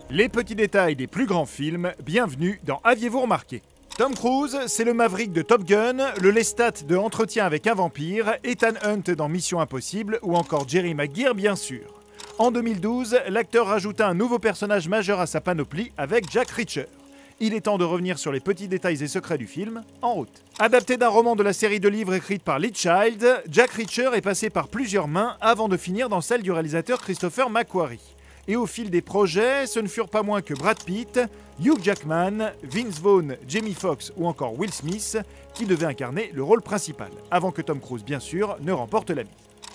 Les petits détails des plus grands films, bienvenue dans Aviez-vous remarqué? Tom Cruise, c'est le Maverick de Top Gun, le Lestat de Entretien avec un vampire, Ethan Hunt dans Mission Impossible ou encore Jerry Maguire bien sûr. En 2012, l'acteur rajouta un nouveau personnage majeur à sa panoplie avec Jack Reacher. Il est temps de revenir sur les petits détails et secrets du film, en route. Adapté d'un roman de la série de livres écrite par Lee Child, Jack Reacher est passé par plusieurs mains avant de finir dans celle du réalisateur Christopher McQuarrie. Et au fil des projets, ce ne furent pas moins que Brad Pitt, Hugh Jackman, Vince Vaughn, Jamie Foxx ou encore Will Smith qui devaient incarner le rôle principal, avant que Tom Cruise bien sûr ne remporte la mise.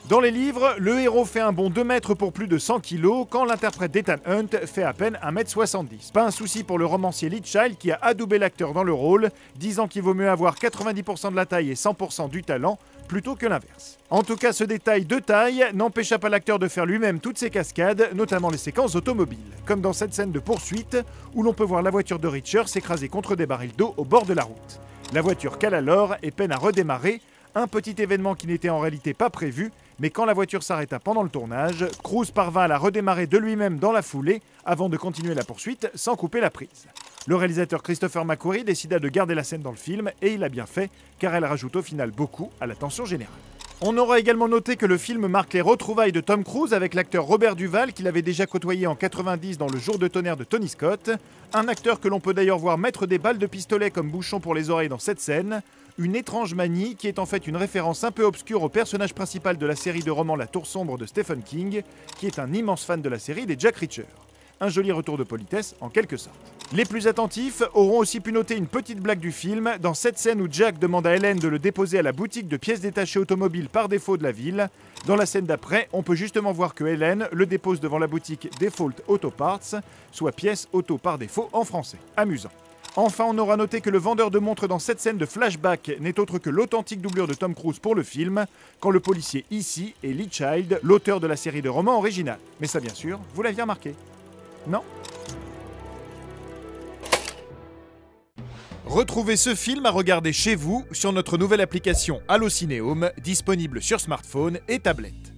Dans les livres, le héros fait un bond 2 mètres pour plus de 100 kg quand l'interprète d'Ethan Hunt fait à peine 1m70. Pas un souci pour le romancier Lee Child qui a adoubé l'acteur dans le rôle, disant qu'il vaut mieux avoir 90% de la taille et 100% du talent plutôt que l'inverse. En tout cas, ce détail de taille n'empêcha pas l'acteur de faire lui-même toutes ses cascades, notamment les séquences automobiles, comme dans cette scène de poursuite où l'on peut voir la voiture de Reacher s'écraser contre des barils d'eau au bord de la route. La voiture cale alors et peine à redémarrer, un petit événement qui n'était en réalité pas prévu, mais quand la voiture s'arrêta pendant le tournage, Cruise parvint à la redémarrer de lui-même dans la foulée avant de continuer la poursuite sans couper la prise. Le réalisateur Christopher McQuarrie décida de garder la scène dans le film et il a bien fait car elle rajoute au final beaucoup à la tension générale. On aura également noté que le film marque les retrouvailles de Tom Cruise avec l'acteur Robert Duvall qu'il avait déjà côtoyé en 90 dans Le Jour de tonnerre de Tony Scott, un acteur que l'on peut d'ailleurs voir mettre des balles de pistolet comme bouchon pour les oreilles dans cette scène, une étrange manie qui est en fait une référence un peu obscure au personnage principal de la série de romans La Tour Sombre de Stephen King, qui est un immense fan de la série des Jack Reacher. Un joli retour de politesse en quelque sorte. Les plus attentifs auront aussi pu noter une petite blague du film dans cette scène où Jack demande à Helen de le déposer à la boutique de pièces détachées automobiles par défaut de la ville. Dans la scène d'après, on peut justement voir que Helen le dépose devant la boutique Default Auto Parts, soit pièces auto par défaut en français. Amusant. Enfin, on aura noté que le vendeur de montres dans cette scène de flashback n'est autre que l'authentique doublure de Tom Cruise pour le film, quand le policier ici est Lee Child, l'auteur de la série de romans originale. Mais ça bien sûr, vous l'aviez remarqué. Non ? Retrouvez ce film à regarder chez vous sur notre nouvelle application Allocinéum, disponible sur smartphone et tablette.